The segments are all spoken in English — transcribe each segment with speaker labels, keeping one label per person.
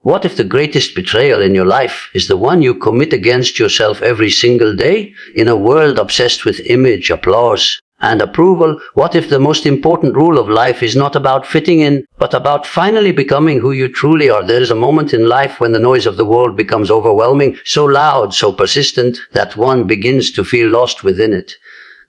Speaker 1: What if the greatest betrayal in your life is the one you commit against yourself every single day? In a world obsessed with image, applause, and approval, what if the most important rule of life is not about fitting in, but about finally becoming who you truly are? There is a moment in life when the noise of the world becomes overwhelming, so loud, so persistent, that one begins to feel lost within it.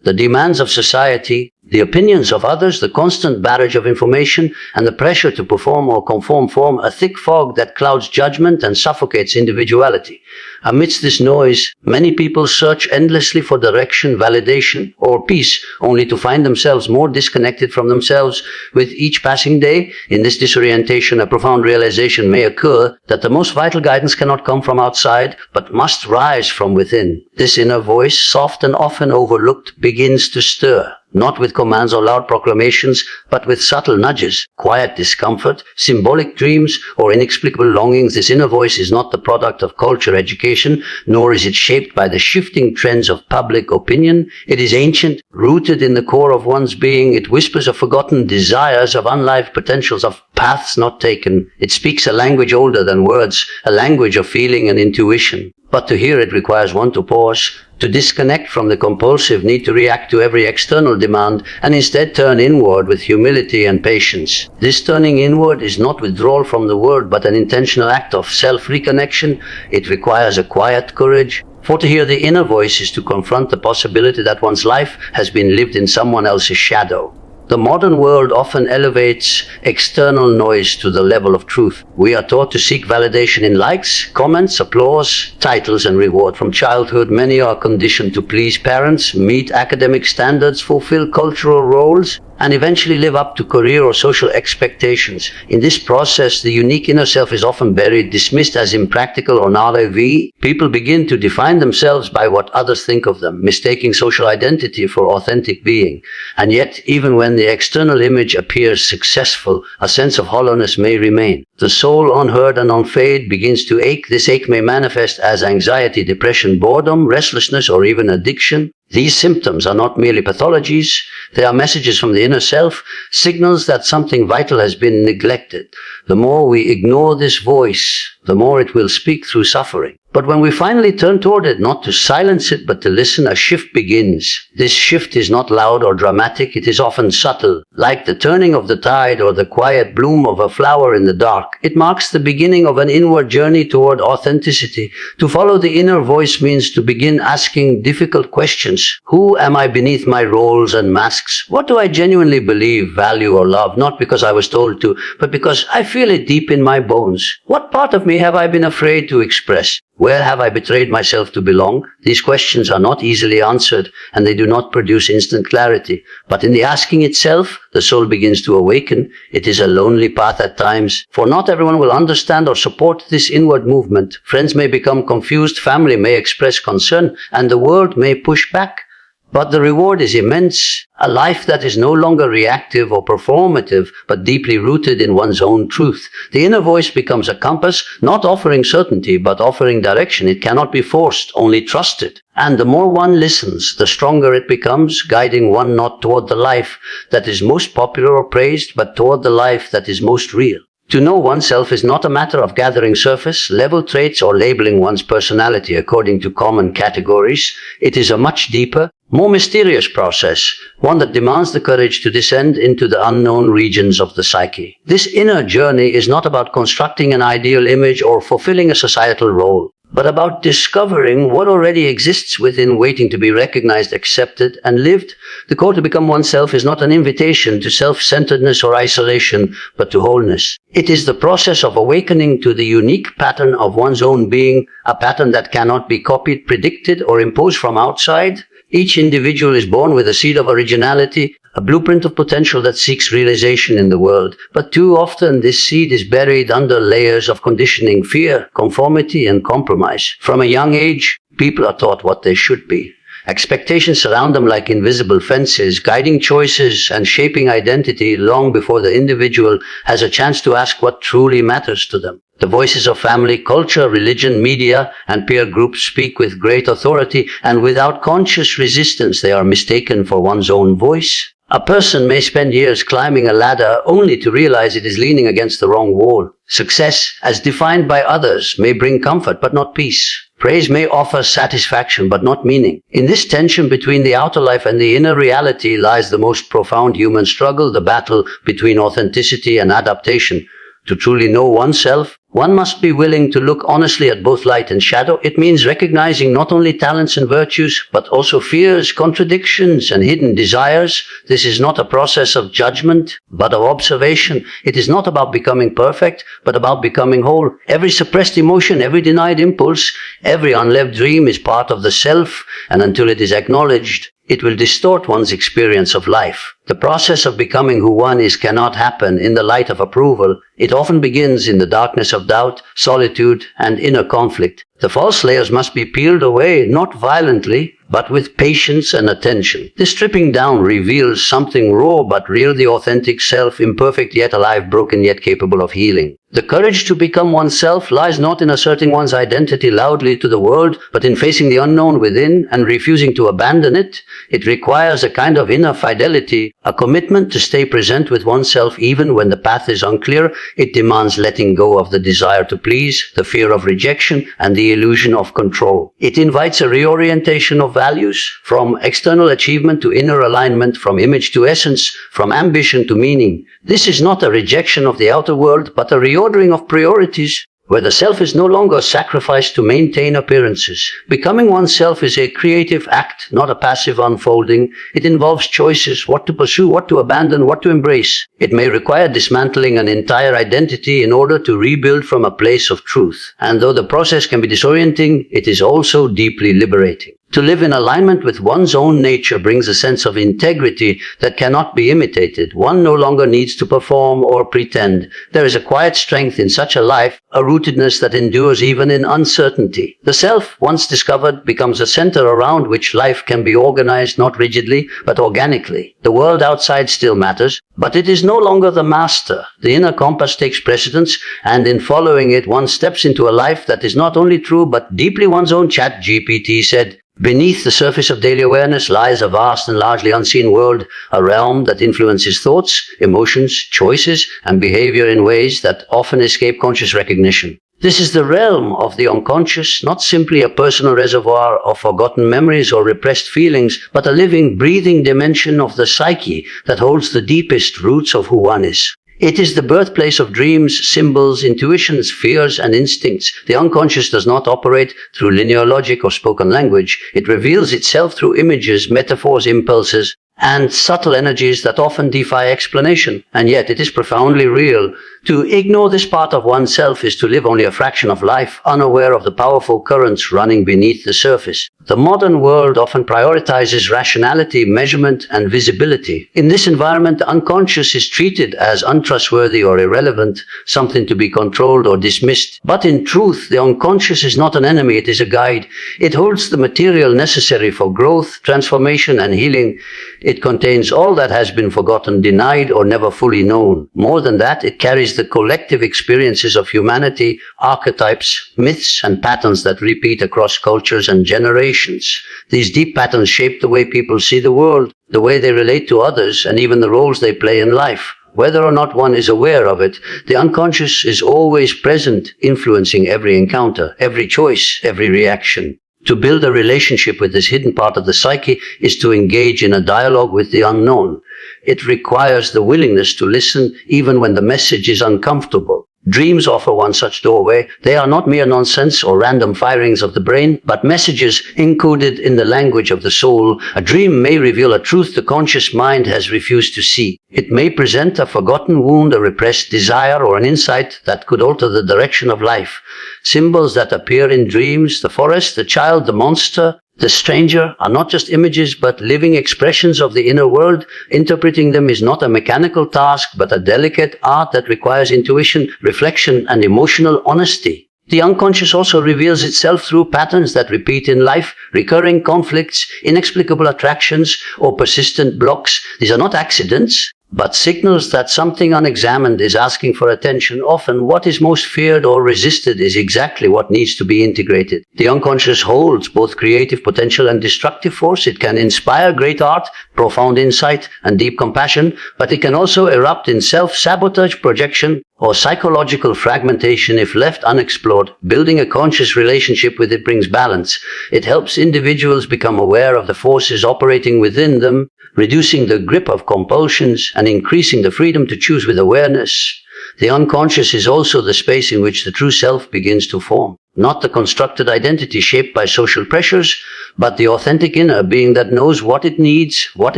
Speaker 1: The demands of society, the opinions of others, the constant barrage of information, and the pressure to perform or conform form a thick fog that clouds judgment and suffocates individuality. Amidst this noise, many people search endlessly for direction, validation, or peace, only to find themselves more disconnected from themselves with each passing day. In this disorientation, a profound realization may occur that the most vital guidance cannot come from outside, but must rise from within. This inner voice, soft and often overlooked, begins to stir. Not with commands or loud proclamations, but with subtle nudges, quiet discomfort, symbolic dreams, or inexplicable longings. This inner voice is not the product of culture, education, nor is it shaped by the shifting trends of public opinion. It is ancient, rooted in the core of one's being. It whispers of forgotten desires, of unlived potentials, of paths not taken. It speaks a language older than words, a language of feeling and intuition. But to hear it requires one to pause, to disconnect from the compulsive need to react to every external demand, and instead turn inward with humility and patience. This turning inward is not withdrawal from the world, but an intentional act of self-reconnection. It requires a quiet courage, for to hear the inner voice is to confront the possibility that one's life has been lived in someone else's shadow. The modern world often elevates external noise to the level of truth. We are taught to seek validation in likes, comments, applause, titles, and reward. From childhood, many are conditioned to please parents, meet academic standards, fulfill cultural roles, and eventually live up to career or social expectations. In this process, the unique inner self is often buried, dismissed as impractical or naive. People begin to define themselves by what others think of them, mistaking social identity for authentic being. And yet, even when the external image appears successful, a sense of hollowness may remain. The soul, unheard and unfed, begins to ache. This ache may manifest as anxiety, depression, boredom, restlessness, or even addiction. These symptoms are not merely pathologies. They are messages from the inner self, signals that something vital has been neglected. The more we ignore this voice, the more it will speak through suffering. But when we finally turn toward it, not to silence it, but to listen, a shift begins. This shift is not loud or dramatic. It is often subtle, like the turning of the tide or the quiet bloom of a flower in the dark. It marks the beginning of an inward journey toward authenticity. To follow the inner voice means to begin asking difficult questions. Who am I beneath my roles and masks? What do I genuinely believe, value, or love? Not because I was told to, but because I feel it deep in my bones. What part of me have I been afraid to express? Where have I betrayed myself to belong? These questions are not easily answered, and they do not produce instant clarity. But in the asking itself, the soul begins to awaken. It is a lonely path at times, for not everyone will understand or support this inward movement. Friends may become confused, family may express concern, and the world may push back. But the reward is immense, a life that is no longer reactive or performative, but deeply rooted in one's own truth. The inner voice becomes a compass, not offering certainty, but offering direction. It cannot be forced, only trusted. And the more one listens, the stronger it becomes, guiding one not toward the life that is most popular or praised, but toward the life that is most real. To know oneself is not a matter of gathering surface level traits or labeling one's personality according to common categories. It is a much deeper, more mysterious process, one that demands the courage to descend into the unknown regions of the psyche. This inner journey is not about constructing an ideal image or fulfilling a societal role, but about discovering what already exists within, waiting to be recognized, accepted, and lived. The call to become oneself is not an invitation to self-centeredness or isolation, but to wholeness. It is the process of awakening to the unique pattern of one's own being, a pattern that cannot be copied, predicted, or imposed from outside. Each individual is born with a seed of originality, a blueprint of potential that seeks realization in the world. But too often this seed is buried under layers of conditioning, fear, conformity, and compromise. From a young age, people are taught what they should be. Expectations surround them like invisible fences, guiding choices and shaping identity long before the individual has a chance to ask what truly matters to them. The voices of family, culture, religion, media, and peer groups speak with great authority, and without conscious resistance they are mistaken for one's own voice. A person may spend years climbing a ladder only to realize it is leaning against the wrong wall. Success, as defined by others, may bring comfort but not peace. Praise may offer satisfaction but not meaning. In this tension between the outer life and the inner reality lies the most profound human struggle, the battle between authenticity and adaptation. To truly know oneself, one must be willing to look honestly at both light and shadow. It means recognizing not only talents and virtues, but also fears, contradictions, and hidden desires. This is not a process of judgment, but of observation. It is not about becoming perfect, but about becoming whole. Every suppressed emotion, every denied impulse, every unlived dream is part of the self, and until it is acknowledged, it will distort one's experience of life. The process of becoming who one is cannot happen in the light of approval. It often begins in the darkness of doubt, solitude, and inner conflict. The false layers must be peeled away, not violently, but with patience and attention. This stripping down reveals something raw but real, the authentic self, imperfect yet alive, broken yet capable of healing. The courage to become oneself lies not in asserting one's identity loudly to the world, but in facing the unknown within and refusing to abandon it. It requires a kind of inner fidelity, a commitment to stay present with oneself even when the path is unclear. It demands letting go of the desire to please, the fear of rejection, and the illusion of control. It invites a reorientation of values, from external achievement to inner alignment, from image to essence, from ambition to meaning. This is not a rejection of the outer world, but a reordering of priorities, where the self is no longer sacrificed to maintain appearances. Becoming oneself is a creative act, not a passive unfolding. It involves choices, what to pursue, what to abandon, what to embrace. It may require dismantling an entire identity in order to rebuild from a place of truth. And though the process can be disorienting, it is also deeply liberating. To live in alignment with one's own nature brings a sense of integrity that cannot be imitated. One no longer needs to perform or pretend. There is a quiet strength in such a life, a rootedness that endures even in uncertainty. The self, once discovered, becomes a center around which life can be organized not rigidly, but organically. The world outside still matters, but it is no longer the master. The inner compass takes precedence, and in following it, one steps into a life that is not only true, but deeply one's own. ChatGPT said, "Beneath the surface of daily awareness lies a vast and largely unseen world, a realm that influences thoughts, emotions, choices, and behavior in ways that often escape conscious recognition." This is the realm of the unconscious, not simply a personal reservoir of forgotten memories or repressed feelings, but a living, breathing dimension of the psyche that holds the deepest roots of who one is. It is the birthplace of dreams, symbols, intuitions, fears, and instincts. The unconscious does not operate through linear logic or spoken language. It reveals itself through images, metaphors, impulses, and subtle energies that often defy explanation. And yet it is profoundly real. To ignore this part of oneself is to live only a fraction of life, unaware of the powerful currents running beneath the surface. The modern world often prioritizes rationality, measurement, and visibility. In this environment, the unconscious is treated as untrustworthy or irrelevant, something to be controlled or dismissed. But in truth, the unconscious is not an enemy, it is a guide. It holds the material necessary for growth, transformation, and healing. It contains all that has been forgotten, denied, or never fully known. More than that, it carries the collective experiences of humanity, archetypes, myths, and patterns that repeat across cultures and generations. These deep patterns shape the way people see the world, the way they relate to others, and even the roles they play in life. Whether or not one is aware of it, the unconscious is always present, influencing every encounter, every choice, every reaction. To build a relationship with this hidden part of the psyche is to engage in a dialogue with the unknown. It requires the willingness to listen even when the message is uncomfortable. Dreams offer one such doorway. They are not mere nonsense or random firings of the brain, but messages encoded in the language of the soul. A dream may reveal a truth the conscious mind has refused to see. It may present a forgotten wound, a repressed desire, or an insight that could alter the direction of life. Symbols that appear in dreams, the forest, the child, the monster, the stranger, are not just images but living expressions of the inner world. Interpreting them is not a mechanical task but a delicate art that requires intuition, reflection, and emotional honesty. The unconscious also reveals itself through patterns that repeat in life, recurring conflicts, inexplicable attractions, or persistent blocks. These are not accidents. but signals that something unexamined is asking for attention. Often, what is most feared or resisted is exactly what needs to be integrated. The unconscious holds both creative potential and destructive force. It can inspire great art, profound insight, and deep compassion, but it can also erupt in self-sabotage, projection, or psychological fragmentation if left unexplored. Building a conscious relationship with it brings balance. It helps individuals become aware of the forces operating within them, reducing the grip of compulsions and increasing the freedom to choose with awareness. The unconscious is also the space in which the true self begins to form. Not the constructed identity shaped by social pressures, but the authentic inner being that knows what it needs, what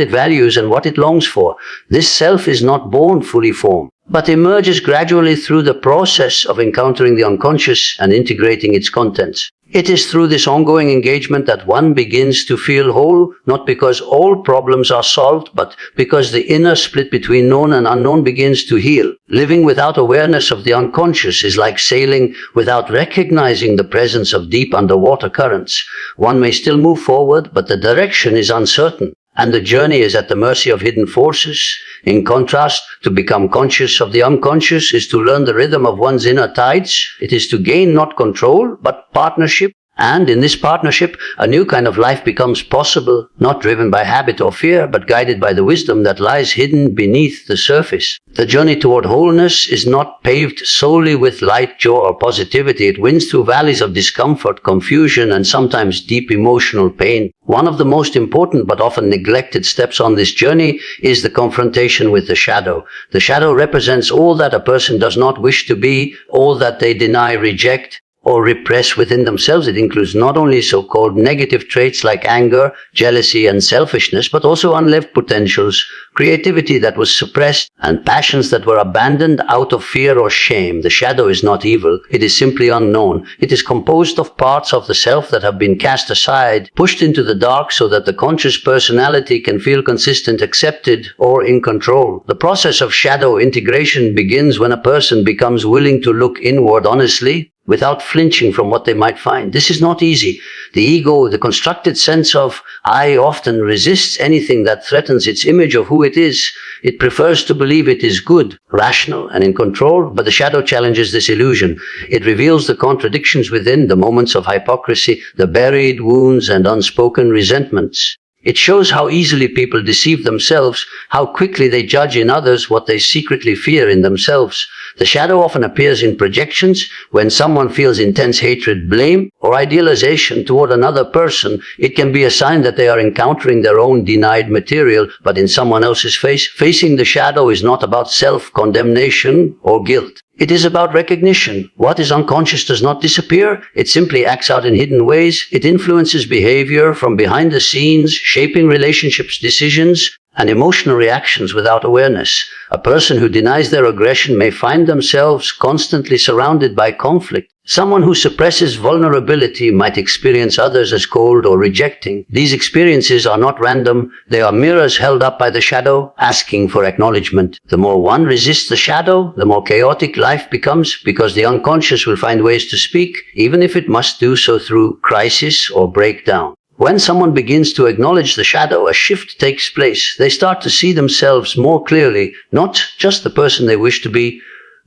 Speaker 1: it values, and what it longs for. This self is not born fully formed, but emerges gradually through the process of encountering the unconscious and integrating its contents. It is through this ongoing engagement that one begins to feel whole, not because all problems are solved, but because the inner split between known and unknown begins to heal. Living without awareness of the unconscious is like sailing without recognizing the presence of deep underwater currents. One may still move forward, but the direction is uncertain, and the journey is at the mercy of hidden forces. In contrast, to become conscious of the unconscious is to learn the rhythm of one's inner tides. It is to gain not control, but partnership. And in this partnership, a new kind of life becomes possible, not driven by habit or fear, but guided by the wisdom that lies hidden beneath the surface. The journey toward wholeness is not paved solely with light, joy, or positivity. It winds through valleys of discomfort, confusion, and sometimes deep emotional pain. One of the most important but often neglected steps on this journey is the confrontation with the shadow. The shadow represents all that a person does not wish to be, all that they deny, reject, or repress within themselves. It includes not only so-called negative traits like anger, jealousy, and selfishness, but also unlived potentials, creativity that was suppressed, and passions that were abandoned out of fear or shame. The shadow is not evil. It is simply unknown. It is composed of parts of the self that have been cast aside, pushed into the dark so that the conscious personality can feel consistent, accepted, or in control. The process of shadow integration begins when a person becomes willing to look inward honestly, without flinching from what they might find. This is not easy. The ego, the constructed sense of I, often resists anything that threatens its image of who it is. It prefers to believe it is good, rational, and in control, but the shadow challenges this illusion. It reveals the contradictions within, the moments of hypocrisy, the buried wounds and unspoken resentments. It shows how easily people deceive themselves, how quickly they judge in others what they secretly fear in themselves. The shadow often appears in projections when someone feels intense hatred, blame, or idealization toward another person. It can be a sign that they are encountering their own denied material, but in someone else's face. Facing the shadow is not about self-condemnation or guilt. It is about recognition. What is unconscious does not disappear. It simply acts out in hidden ways. It influences behavior from behind the scenes, shaping relationships, decisions, and emotional reactions without awareness. A person who denies their aggression may find themselves constantly surrounded by conflict. Someone who suppresses vulnerability might experience others as cold or rejecting. These experiences are not random. They are mirrors held up by the shadow, asking for acknowledgement. The more one resists the shadow, the more chaotic life becomes, because the unconscious will find ways to speak, even if it must do so through crisis or breakdown. When someone begins to acknowledge the shadow, a shift takes place. They start to see themselves more clearly, not just the person they wish to be,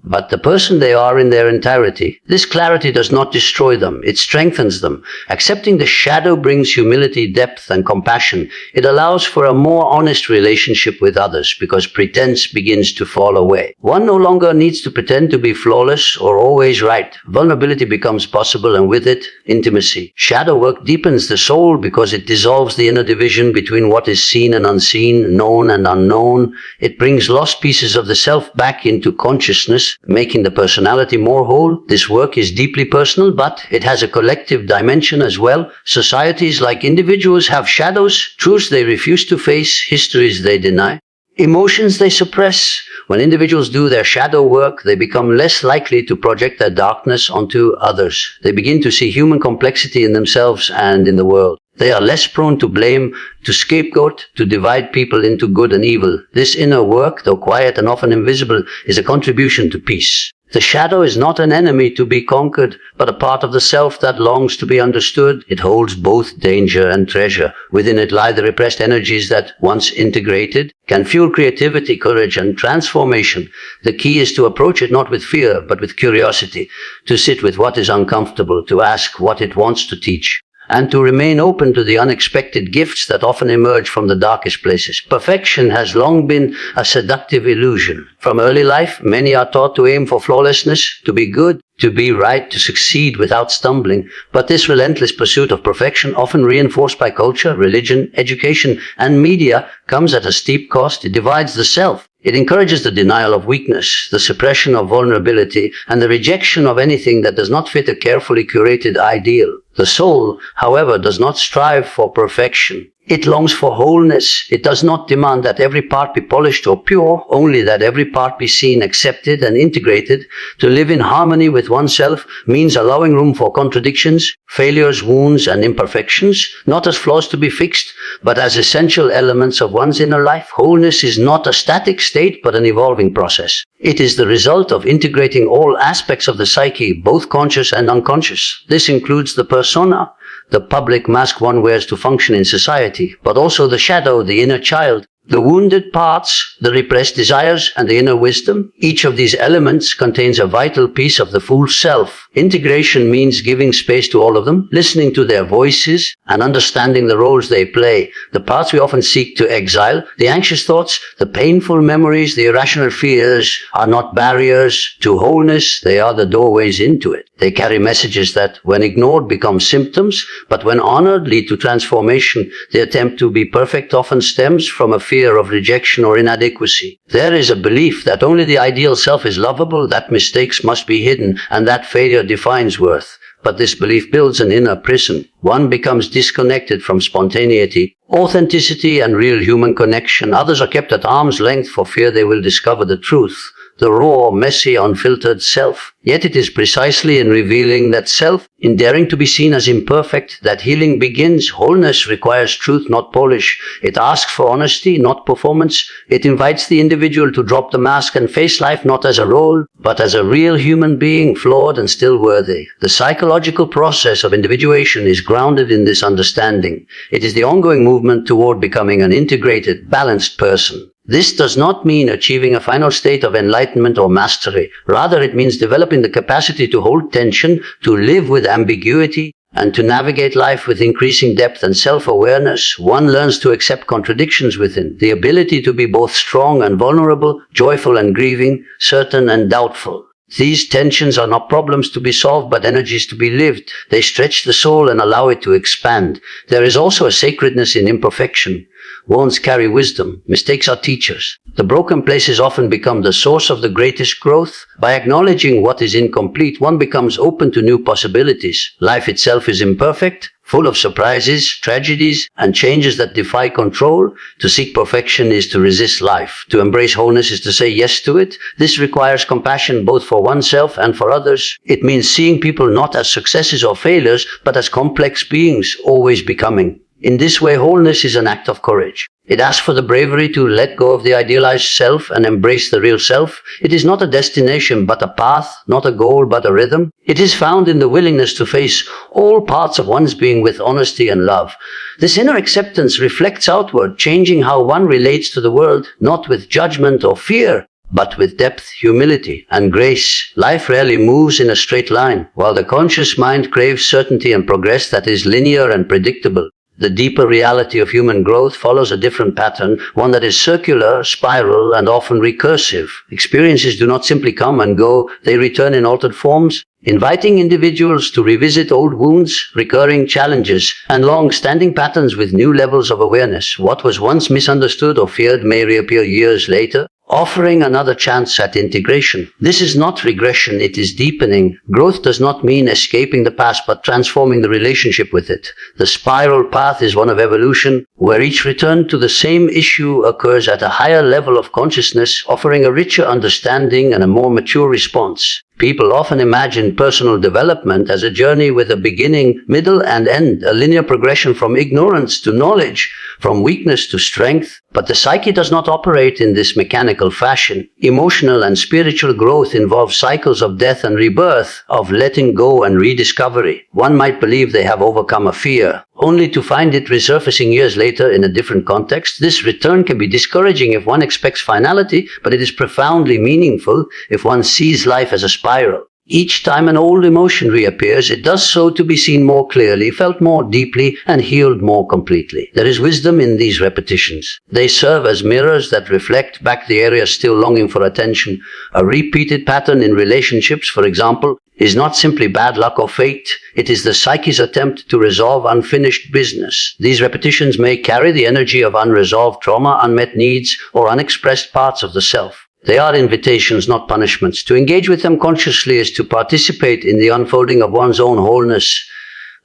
Speaker 1: but the person they are in their entirety. This clarity does not destroy them, it strengthens them. Accepting the shadow brings humility, depth, and compassion. It allows for a more honest relationship with others, because pretense begins to fall away. One no longer needs to pretend to be flawless or always right. Vulnerability becomes possible, and with it, intimacy. Shadow work deepens the soul because it dissolves the inner division between what is seen and unseen, known and unknown. It brings lost pieces of the self back into consciousness, making the personality more whole. This work is deeply personal, but it has a collective dimension as well. Societies, like individuals, have shadows, truths they refuse to face, histories they deny, emotions they suppress. When individuals do their shadow work, they become less likely to project their darkness onto others. They begin to see human complexity in themselves and in the world. They are less prone to blame, to scapegoat, to divide people into good and evil. This inner work, though quiet and often invisible, is a contribution to peace. The shadow is not an enemy to be conquered, but a part of the self that longs to be understood. It holds both danger and treasure. Within it lie the repressed energies that, once integrated, can fuel creativity, courage, and transformation. The key is to approach it not with fear, but with curiosity, to sit with what is uncomfortable, to ask what it wants to teach, and to remain open to the unexpected gifts that often emerge from the darkest places. Perfection has long been a seductive illusion. From early life, many are taught to aim for flawlessness, to be good, to be right, to succeed without stumbling. But this relentless pursuit of perfection, often reinforced by culture, religion, education, and media, comes at a steep cost. It divides the self. It encourages the denial of weakness, the suppression of vulnerability, and the rejection of anything that does not fit a carefully curated ideal. The soul, however, does not strive for perfection. It longs for wholeness. It does not demand that every part be polished or pure, only that every part be seen, accepted, and integrated. To live in harmony with oneself means allowing room for contradictions, failures, wounds, and imperfections, not as flaws to be fixed, but as essential elements of one's inner life. Wholeness is not a static state, but an evolving process. It is the result of integrating all aspects of the psyche, both conscious and unconscious. This includes the persona, the public mask one wears to function in society, but also the shadow, the inner child, the wounded parts, the repressed desires, and the inner wisdom. Each of these elements contains a vital piece of the full self. Integration means giving space to all of them, listening to their voices, and understanding the roles they play. The parts we often seek to exile, the anxious thoughts, the painful memories, the irrational fears, are not barriers to wholeness. They are the doorways into it. They carry messages that, when ignored, become symptoms, but when honored, lead to transformation. The attempt to be perfect often stems from a fear of rejection or inadequacy. There is a belief that only the ideal self is lovable, that mistakes must be hidden, and that failure defines worth. But this belief builds an inner prison. One becomes disconnected from spontaneity, authenticity, and real human connection. Others are kept at arm's length for fear they will discover the truth, the raw, messy, unfiltered self. Yet it is precisely in revealing that self, in daring to be seen as imperfect, that healing begins. Wholeness requires truth, not polish. It asks for honesty, not performance. It invites the individual to drop the mask and face life not as a role, but as a real human being, flawed and still worthy. The psychological process of individuation is grounded in this understanding. It is the ongoing movement toward becoming an integrated, balanced person. This does not mean achieving a final state of enlightenment or mastery. Rather, it means developing the capacity to hold tension, to live with ambiguity, and to navigate life with increasing depth and self-awareness. One learns to accept contradictions within, the ability to be both strong and vulnerable, joyful and grieving, certain and doubtful. These tensions are not problems to be solved, but energies to be lived. They stretch the soul and allow it to expand. There is also a sacredness in imperfection. Wounds carry wisdom. Mistakes are teachers. The broken places often become the source of the greatest growth. By acknowledging what is incomplete, one becomes open to new possibilities. Life itself is imperfect, full of surprises, tragedies, and changes that defy control. To seek perfection is to resist life. To embrace wholeness is to say yes to it. This requires compassion both for oneself and for others. It means seeing people not as successes or failures, but as complex beings, always becoming. In this way, wholeness is an act of courage. It asks for the bravery to let go of the idealized self and embrace the real self. It is not a destination, but a path, not a goal, but a rhythm. It is found in the willingness to face all parts of one's being with honesty and love. This inner acceptance reflects outward, changing how one relates to the world, not with judgment or fear, but with depth, humility, and grace. Life rarely moves in a straight line, while the conscious mind craves certainty and progress that is linear and predictable. The deeper reality of human growth follows a different pattern, one that is circular, spiral, and often recursive. Experiences do not simply come and go, they return in altered forms, inviting individuals to revisit old wounds, recurring challenges, and long-standing patterns with new levels of awareness. What was once misunderstood or feared may reappear years later, offering another chance at integration. This is not regression, it is deepening. Growth does not mean escaping the past, but transforming the relationship with it. The spiral path is one of evolution, where each return to the same issue occurs at a higher level of consciousness, offering a richer understanding and a more mature response. People often imagine personal development as a journey with a beginning, middle, and end, a linear progression from ignorance to knowledge, from weakness to strength. But the psyche does not operate in this mechanical fashion. Emotional and spiritual growth involve cycles of death and rebirth, of letting go and rediscovery. One might believe they have overcome a fear, only to find it resurfacing years later in a different context. This return can be discouraging if one expects finality, but it is profoundly meaningful if one sees life as a spiral. Each time an old emotion reappears, it does so to be seen more clearly, felt more deeply, and healed more completely. There is wisdom in these repetitions. They serve as mirrors that reflect back the areas still longing for attention. A repeated pattern in relationships, for example, is not simply bad luck or fate. It is the psyche's attempt to resolve unfinished business. These repetitions may carry the energy of unresolved trauma, unmet needs, or unexpressed parts of the self. They are invitations, not punishments. To engage with them consciously is to participate in the unfolding of one's own wholeness.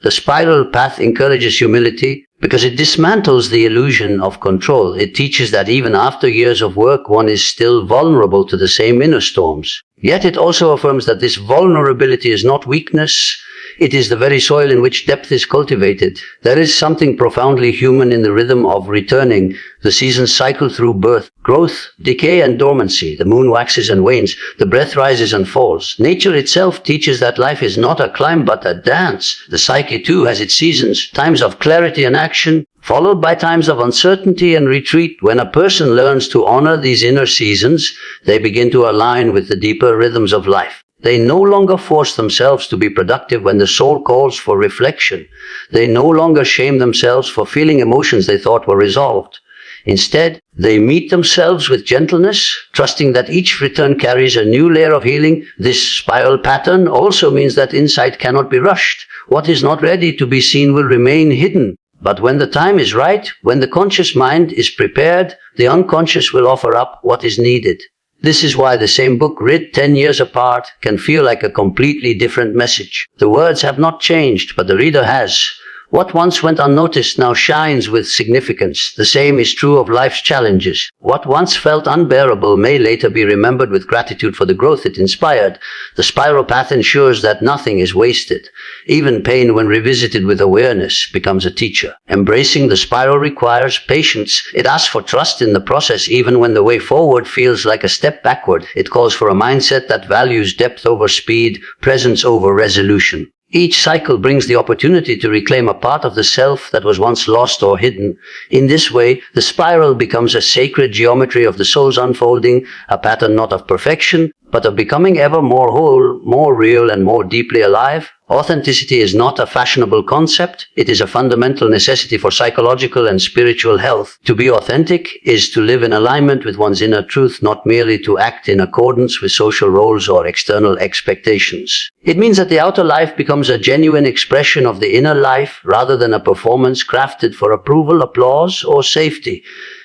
Speaker 1: The spiral path encourages humility because it dismantles the illusion of control. It teaches that even after years of work, one is still vulnerable to the same inner storms. Yet it also affirms that this vulnerability is not weakness. It is the very soil in which depth is cultivated. There is something profoundly human in the rhythm of returning. The seasons cycle through birth, growth, decay, and dormancy. The moon waxes and wanes. The breath rises and falls. Nature itself teaches that life is not a climb but a dance. The psyche too has its seasons, times of clarity and action, followed by times of uncertainty and retreat. When a person learns to honor these inner seasons, they begin to align with the deeper rhythms of life. They no longer force themselves to be productive when the soul calls for reflection. They no longer shame themselves for feeling emotions they thought were resolved. Instead, they meet themselves with gentleness, trusting that each return carries a new layer of healing. This spiral pattern also means that insight cannot be rushed. What is not ready to be seen will remain hidden. But when the time is right, when the conscious mind is prepared, the unconscious will offer up what is needed. This is why the same book, read 10 years apart, can feel like a completely different message. The words have not changed, but the reader has. What once went unnoticed now shines with significance. The same is true of life's challenges. What once felt unbearable may later be remembered with gratitude for the growth it inspired. The spiral path ensures that nothing is wasted. Even pain, when revisited with awareness, becomes a teacher. Embracing the spiral requires patience. It asks for trust in the process, even when the way forward feels like a step backward. It calls for a mindset that values depth over speed, presence over resolution. Each cycle brings the opportunity to reclaim a part of the self that was once lost or hidden. In this way, the spiral becomes a sacred geometry of the soul's unfolding, a pattern not of perfection, but of becoming ever more whole, more real, and more deeply alive. Authenticity is not a fashionable concept. It is a fundamental necessity for psychological and spiritual health. To be authentic is to live in alignment with one's inner truth, not merely to act in accordance with social roles or external expectations. It means that the outer life becomes a genuine expression of the inner life rather than a performance crafted for approval, applause, or safety.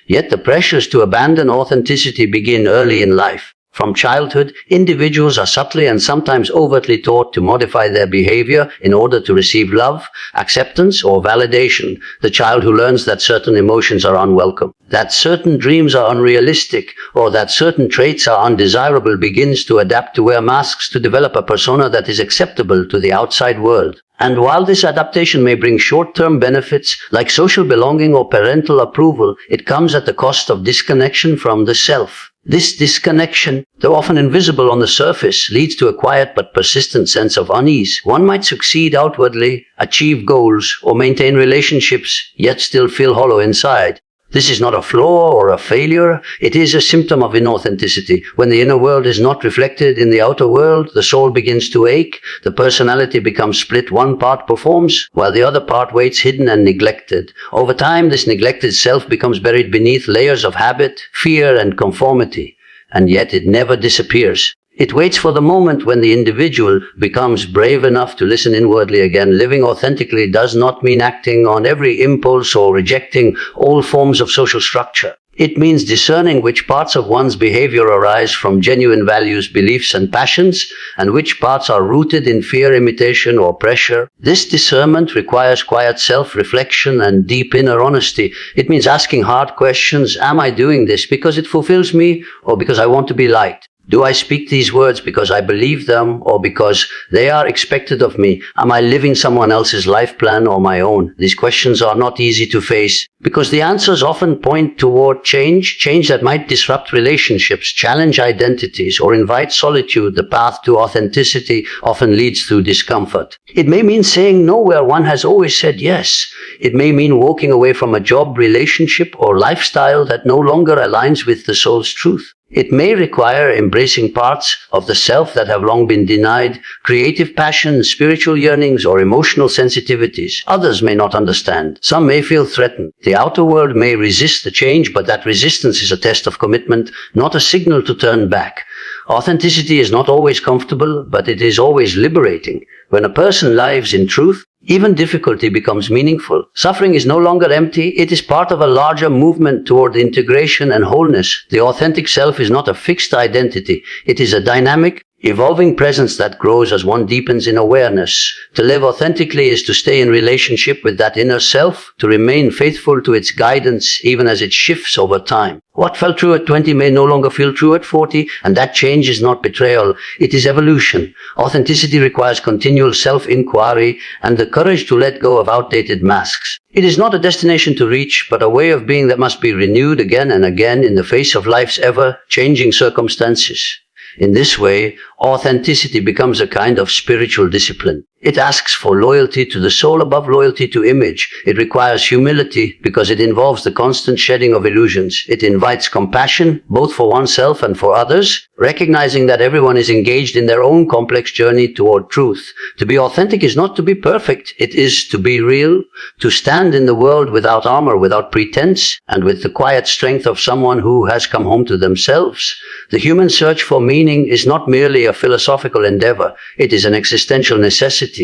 Speaker 1: Yet the pressures to abandon authenticity begin early in life. From childhood, individuals are subtly and sometimes overtly taught to modify their behavior in order to receive love, acceptance, or validation. The child who learns that certain emotions are unwelcome, that certain dreams are unrealistic, or that certain traits are undesirable begins to adapt to wear masks to develop a persona that is acceptable to the outside world. And while this adaptation may bring short-term benefits like social belonging or parental approval, it comes at the cost of disconnection from the self. This disconnection, though often invisible on the surface, leads to a quiet but persistent sense of unease. One might succeed outwardly, achieve goals, or maintain relationships, yet still feel hollow inside. This is not a flaw or a failure. It is a symptom of inauthenticity. When the inner world is not reflected in the outer world, the soul begins to ache. The personality becomes split. One part performs, while the other part waits hidden and neglected. Over time, this neglected self becomes buried beneath layers of habit, fear, and conformity. And yet it never disappears. It waits for the moment when the individual becomes brave enough to listen inwardly again. Living authentically does not mean acting on every impulse or rejecting all forms of social structure. It means discerning which parts of one's behavior arise from genuine values, beliefs, and passions, and which parts are rooted in fear, imitation, or pressure. This discernment requires quiet self-reflection and deep inner honesty. It means asking hard questions. Am I doing this because it fulfills me or because I want to be liked? Do I speak these words because I believe them or because they are expected of me? Am I living someone else's life plan or my own? These questions are not easy to face because the answers often point toward change that might disrupt relationships, challenge identities, or invite solitude. The path to authenticity often leads through discomfort. It may mean saying no where one has always said yes. It may mean walking away from a job, relationship, or lifestyle that no longer aligns with the soul's truth. It may require embracing parts of the self that have long been denied, creative passions, spiritual yearnings, or emotional sensitivities. Others may not understand. Some may feel threatened. The outer world may resist the change, but that resistance is a test of commitment, not a signal to turn back. Authenticity is not always comfortable, but it is always liberating. When a person lives in truth, even difficulty becomes meaningful. Suffering is no longer empty. It is part of a larger movement toward integration and wholeness. The authentic self is not a fixed identity. It is a dynamic, evolving presence that grows as one deepens in awareness. To live authentically is to stay in relationship with that inner self, to remain faithful to its guidance even as it shifts over time. What felt true at 20 may no longer feel true at 40, and that change is not betrayal, it is evolution. Authenticity requires continual self-inquiry and the courage to let go of outdated masks. It is not a destination to reach, but a way of being that must be renewed again and again in the face of life's ever-changing circumstances. In this way, authenticity becomes a kind of spiritual discipline. It asks for loyalty to the soul above loyalty to image. It requires humility because it involves the constant shedding of illusions. It invites compassion, both for oneself and for others, recognizing that everyone is engaged in their own complex journey toward truth. To be authentic is not to be perfect. It is to be real, to stand in the world without armor, without pretense, and with the quiet strength of someone who has come home to themselves. The human search for meaning is not merely a philosophical endeavor. It is an existential necessity.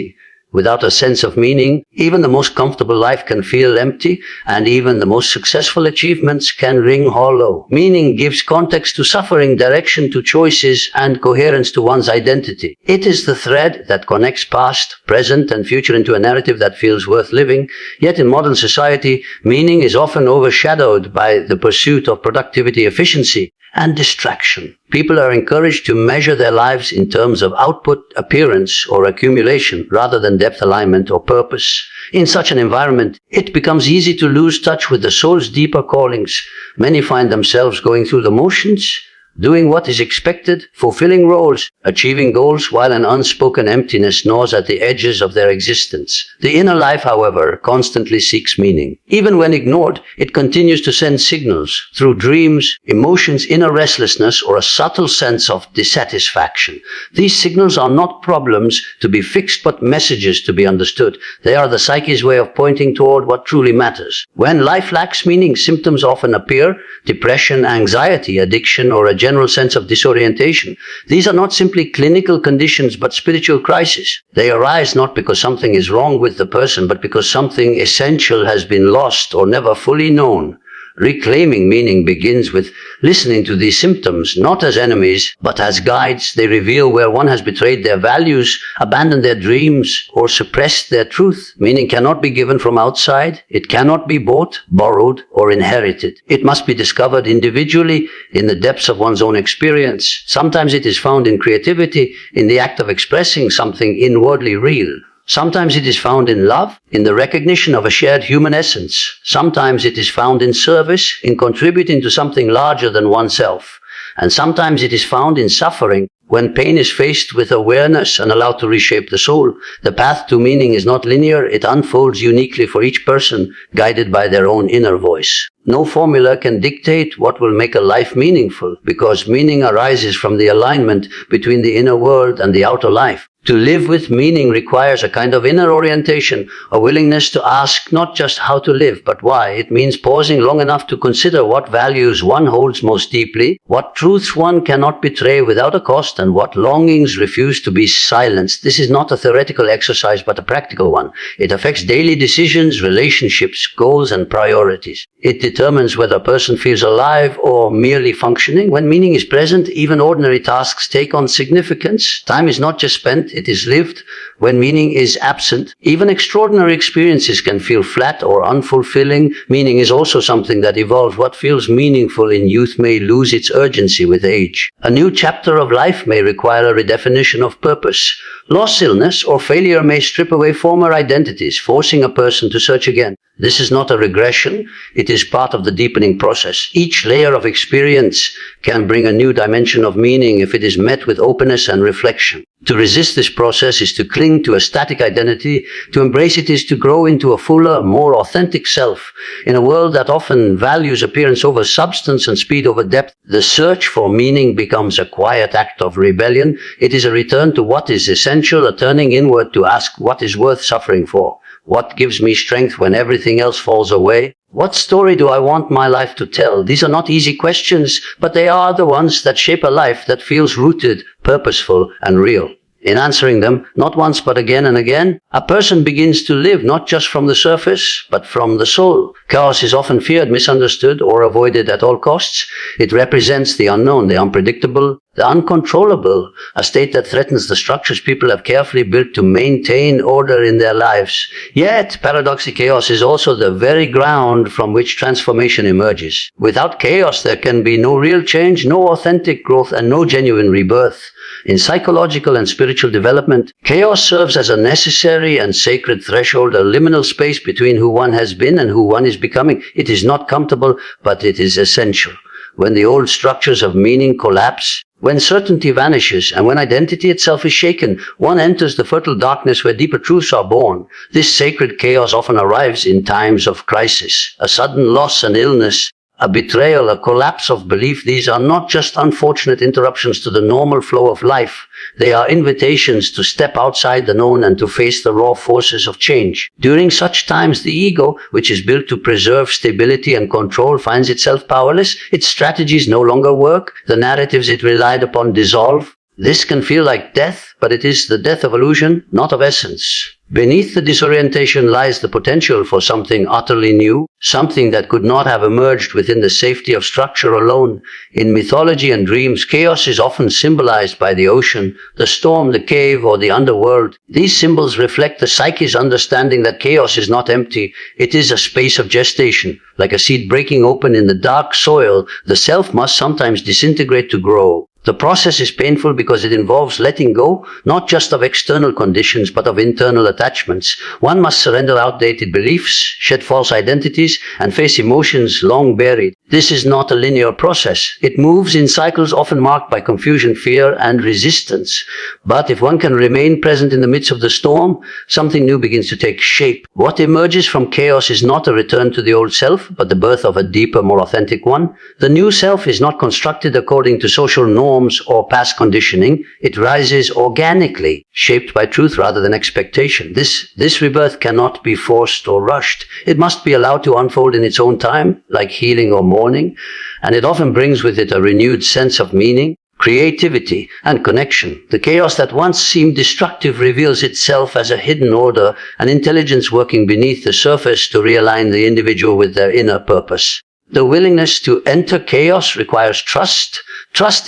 Speaker 1: Without a sense of meaning, even the most comfortable life can feel empty, and even the most successful achievements can ring hollow. Meaning gives context to suffering, direction to choices, and coherence to one's identity. It is the thread that connects past, present, and future into a narrative that feels worth living. Yet in modern society, meaning is often overshadowed by the pursuit of productivity, efficiency, and distraction. People are encouraged to measure their lives in terms of output, appearance, or accumulation, rather than depth, alignment, or purpose. In such an environment, it becomes easy to lose touch with the soul's deeper callings. Many find themselves going through the motions, doing what is expected, fulfilling roles, achieving goals, while an unspoken emptiness gnaws at the edges of their existence. The inner life, however, constantly seeks meaning. Even when ignored, it continues to send signals through dreams, emotions, inner restlessness, or a subtle sense of dissatisfaction. These signals are not problems to be fixed, but messages to be understood. They are the psyche's way of pointing toward what truly matters. When life lacks meaning, symptoms often appear: depression, anxiety, addiction, or a general sense of disorientation. These are not simply clinical conditions, but spiritual crises. They arise not because something is wrong with the person, but because something essential has been lost or never fully known. Reclaiming meaning begins with listening to these symptoms, not as enemies, but as guides. They reveal where one has betrayed their values, abandoned their dreams, or suppressed their truth. Meaning cannot be given from outside. It cannot be bought, borrowed, or inherited. It must be discovered individually in the depths of one's own experience. Sometimes it is found in creativity, in the act of expressing something inwardly real. Sometimes it is found in love, in the recognition of a shared human essence. Sometimes it is found in service, in contributing to something larger than oneself. And sometimes it is found in suffering, when pain is faced with awareness and allowed to reshape the soul. The path to meaning is not linear. It unfolds uniquely for each person, guided by their own inner voice. No formula can dictate what will make a life meaningful, because meaning arises from the alignment between the inner world and the outer life. To live with meaning requires a kind of inner orientation, a willingness to ask not just how to live, but why. It means pausing long enough to consider what values one holds most deeply, what truths one cannot betray without a cost, and what longings refuse to be silenced. This is not a theoretical exercise, but a practical one. It affects daily decisions, relationships, goals, and priorities. It determines whether a person feels alive or merely functioning. When meaning is present, even ordinary tasks take on significance. Time is not just spent, it is lived. When meaning is absent, even extraordinary experiences can feel flat or unfulfilling. Meaning is also something that evolves. What feels meaningful in youth may lose its urgency with age. A new chapter of life may require a redefinition of purpose. Loss, illness, or failure may strip away former identities, forcing a person to search again. This is not a regression, it is part of the deepening process. Each layer of experience can bring a new dimension of meaning if it is met with openness and reflection. To resist this process is to cling to a static identity. To embrace it is to grow into a fuller, more authentic self. In a world that often values appearance over substance and speed over depth, the search for meaning becomes a quiet act of rebellion. It is a return to what is essential, a turning inward to ask what is worth suffering for. What gives me strength when everything else falls away? What story do I want my life to tell? These are not easy questions, but they are the ones that shape a life that feels rooted, purposeful, and real. In answering them, not once but again and again, a person begins to live not just from the surface, but from the soul. Chaos is often feared, misunderstood, or avoided at all costs. It represents the unknown, the unpredictable, the uncontrollable, a state that threatens the structures people have carefully built to maintain order in their lives. Yet, paradoxically, chaos is also the very ground from which transformation emerges. Without chaos, there can be no real change, no authentic growth, and no genuine rebirth. In psychological and spiritual development, chaos serves as a necessary and sacred threshold, a liminal space between who one has been and who one is becoming. It is not comfortable, but it is essential. When the old structures of meaning collapse, when certainty vanishes, and when identity itself is shaken, one enters the fertile darkness where deeper truths are born. This sacred chaos often arrives in times of crisis, a sudden loss, an illness, a betrayal, a collapse of belief. These are not just unfortunate interruptions to the normal flow of life. They are invitations to step outside the known and to face the raw forces of change. During such times, the ego, which is built to preserve stability and control, finds itself powerless. Its strategies no longer work. The narratives it relied upon dissolve. This can feel like death, but it is the death of illusion, not of essence. Beneath the disorientation lies the potential for something utterly new, something that could not have emerged within the safety of structure alone. In mythology and dreams, chaos is often symbolized by the ocean, the storm, the cave, or the underworld. These symbols reflect the psyche's understanding that chaos is not empty. It is a space of gestation. Like a seed breaking open in the dark soil, the self must sometimes disintegrate to grow. The process is painful because it involves letting go, not just of external conditions, but of internal attachments. One must surrender outdated beliefs, shed false identities, and face emotions long buried. This is not a linear process. It moves in cycles often marked by confusion, fear, and resistance. But if one can remain present in the midst of the storm, something new begins to take shape. What emerges from chaos is not a return to the old self, but the birth of a deeper, more authentic one. The new self is not constructed according to social norms or past conditioning. It rises organically, shaped by truth rather than expectation. This rebirth cannot be forced or rushed. It must be allowed to unfold in its own time, like healing or mourning, and it often brings with it a renewed sense of meaning, creativity, and connection. The chaos that once seemed destructive reveals itself as a hidden order, an intelligence working beneath the surface to realign the individual with their inner purpose. The willingness to enter chaos requires trust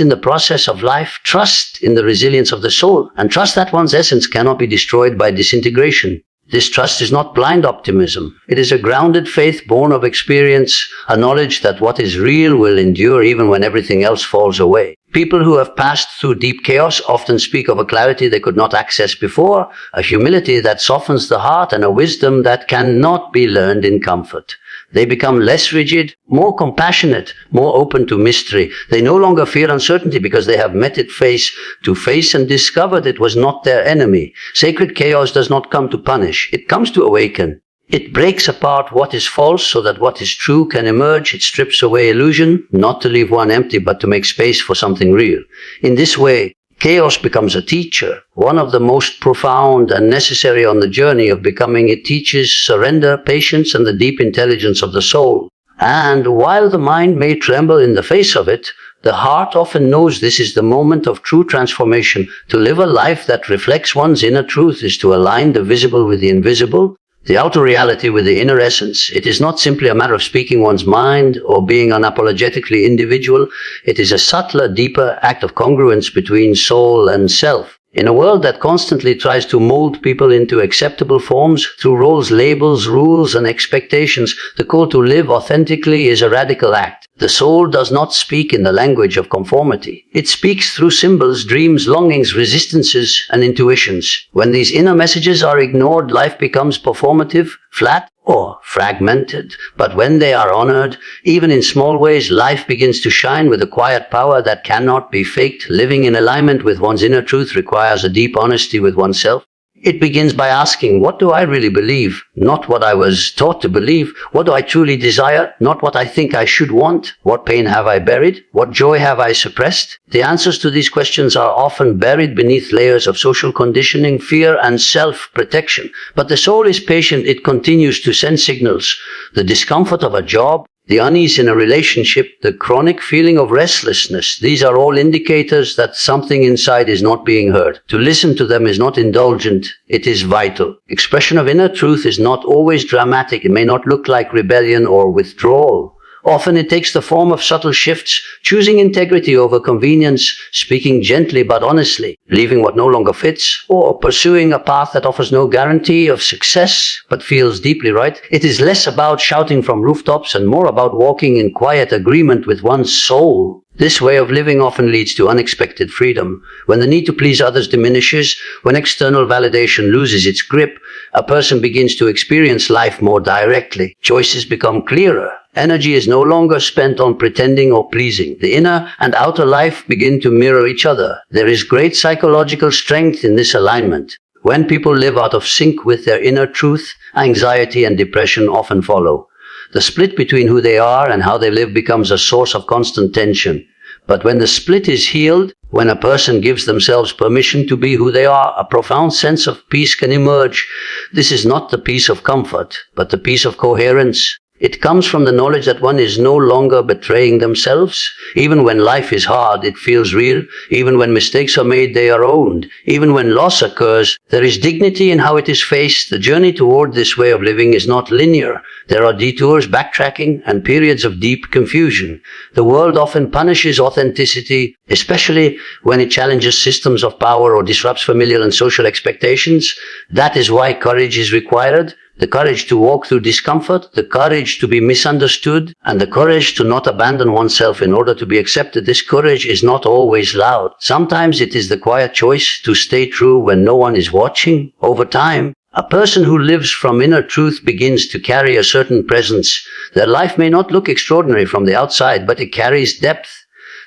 Speaker 1: in the process of life, trust in the resilience of the soul, and trust that one's essence cannot be destroyed by disintegration. This trust is not blind optimism. It is a grounded faith born of experience, a knowledge that what is real will endure even when everything else falls away. People who have passed through deep chaos often speak of a clarity they could not access before, a humility that softens the heart, and a wisdom that cannot be learned in comfort. They become less rigid, more compassionate, more open to mystery. They no longer fear uncertainty because they have met it face to face and discovered it was not their enemy. Sacred chaos does not come to punish. It comes to awaken. It breaks apart what is false so that what is true can emerge. It strips away illusion, not to leave one empty, but to make space for something real. In this way, chaos becomes a teacher, one of the most profound and necessary on the journey of becoming. It teaches surrender, patience, and the deep intelligence of the soul. And while the mind may tremble in the face of it, the heart often knows this is the moment of true transformation. To live a life that reflects one's inner truth is to align the visible with the invisible, The outer reality with the inner essence. It is not simply a matter of speaking one's mind or being unapologetically individual. It is a subtler, deeper act of congruence between soul and self. In a world that constantly tries to mold people into acceptable forms through roles, labels, rules, and expectations, the call to live authentically is a radical act. The soul does not speak in the language of conformity. It speaks through symbols, dreams, longings, resistances, and intuitions. When these inner messages are ignored, life becomes performative, flat, or fragmented. But when they are honored, even in small ways, life begins to shine with a quiet power that cannot be faked. Living in alignment with one's inner truth requires a deep honesty with oneself. It begins by asking, what do I really believe? Not what I was taught to believe. What do I truly desire? Not what I think I should want. What pain have I buried? What joy have I suppressed? The answers to these questions are often buried beneath layers of social conditioning, fear, and self-protection. But the soul is patient. It continues to send signals. The discomfort of a job, the unease in a relationship, the chronic feeling of restlessness, these are all indicators that something inside is not being heard. To listen to them is not indulgent, it is vital. Expression of inner truth is not always dramatic. It may not look like rebellion or withdrawal. Often it takes the form of subtle shifts, choosing integrity over convenience, speaking gently but honestly, leaving what no longer fits, or pursuing a path that offers no guarantee of success but feels deeply right. It is less about shouting from rooftops and more about walking in quiet agreement with one's soul. This way of living often leads to unexpected freedom. When the need to please others diminishes, when external validation loses its grip, a person begins to experience life more directly. Choices become clearer. Energy is no longer spent on pretending or pleasing. The inner and outer life begin to mirror each other. There is great psychological strength in this alignment. When people live out of sync with their inner truth, anxiety and depression often follow. The split between who they are and how they live becomes a source of constant tension. But when the split is healed, when a person gives themselves permission to be who they are, a profound sense of peace can emerge. This is not the peace of comfort, but the peace of coherence. It comes from the knowledge that one is no longer betraying themselves. Even when life is hard, it feels real. Even when mistakes are made, they are owned. Even when loss occurs, there is dignity in how it is faced. The journey toward this way of living is not linear. There are detours, backtracking, and periods of deep confusion. The world often punishes authenticity, especially when it challenges systems of power or disrupts familial and social expectations. That is why courage is required. The courage to walk through discomfort, the courage to be misunderstood, and the courage to not abandon oneself in order to be accepted. This courage is not always loud. Sometimes it is the quiet choice to stay true when no one is watching. Over time, a person who lives from inner truth begins to carry a certain presence. Their life may not look extraordinary from the outside, but it carries depth.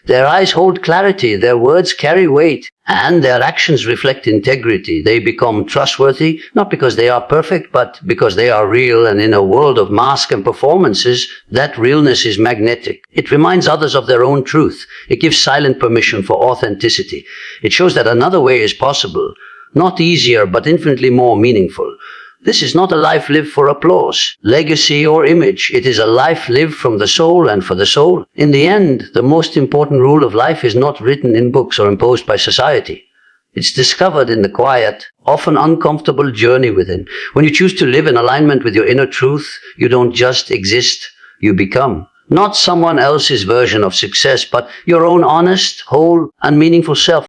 Speaker 1: Their eyes hold clarity, their words carry weight, and their actions reflect integrity. They become trustworthy, not because they are perfect, but because they are real. And in a world of masks and performances, that realness is magnetic. It reminds others of their own truth. It gives silent permission for authenticity. It shows that another way is possible. Not easier, but infinitely more meaningful. This is not a life lived for applause, legacy, or image. It is a life lived from the soul and for the soul. In the end, the most important rule of life is not written in books or imposed by society. It's discovered in the quiet, often uncomfortable journey within. When you choose to live in alignment with your inner truth, you don't just exist, you become. Not someone else's version of success, but your own honest, whole, and meaningful self.